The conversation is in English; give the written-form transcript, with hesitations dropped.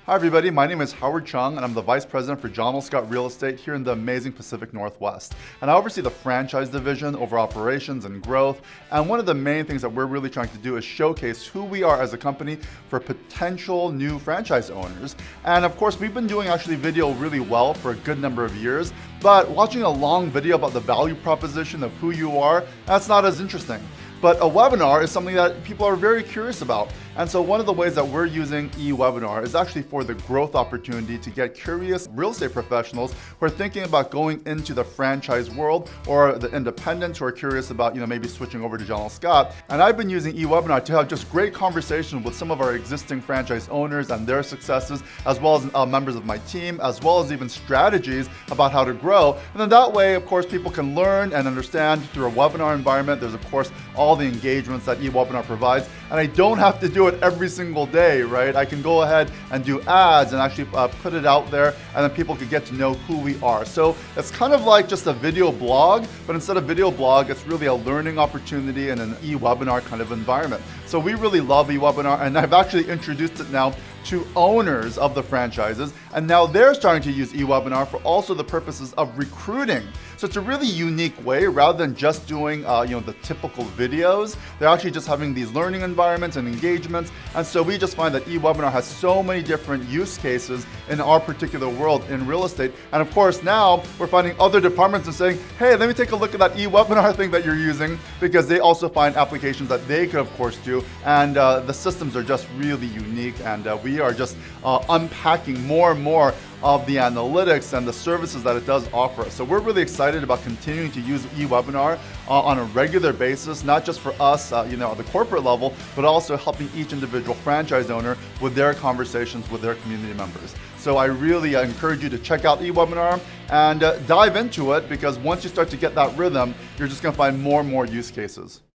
Hi everybody, my name is Howard Chung and I'm the Vice President for John L. Scott Real Estate here in the amazing Pacific Northwest. And I oversee the franchise division over operations and growth. And one of the main things that we're really trying to do is showcase who we are as a company for potential new franchise owners. And of course, we've been doing actually video really well for a good number of years, but watching a long video about the value proposition of who you are, that's not as interesting. But a webinar is something that people are very curious about. And so one of the ways that we're using eWebinar is actually for the growth opportunity to get curious real estate professionals who are thinking about going into the franchise world, or the independents who are curious about, maybe switching over to John L. Scott. And I've been using eWebinar to have just great conversations with some of our existing franchise owners and their successes, as well as members of my team, as well as even strategies about how to grow. And then that way, of course, people can learn and understand through a webinar environment. There's of course all the engagements that eWebinar provides, and I don't have to do it every single day, right? I can go ahead and do ads and actually put it out there, and then people can get to know who we are. So it's kind of like just a video blog, but instead of video blog, it's really a learning opportunity in an eWebinar kind of environment. So we really love eWebinar, and I've actually introduced it now to owners of the franchises, and now they're starting to use eWebinar for also the purposes of recruiting. So it's a really unique way, rather than just doing the typical videos. They're actually just having these learning environments and engagements. And so we just find that eWebinar has so many different use cases in our particular world in real estate. And of course now we're finding other departments and saying, hey, let me take a look at that eWebinar thing that you're using, because they also find applications that they could of course do. And the systems are just really unique, and we are just unpacking more and more of the analytics and the services that it does offer. So we're really excited about continuing to use eWebinar on a regular basis, not just for us, at the corporate level, but also helping each individual franchise owner with their conversations with their community members. So I really encourage you to check out eWebinar and dive into it, because once you start to get that rhythm, you're just going to find more and more use cases.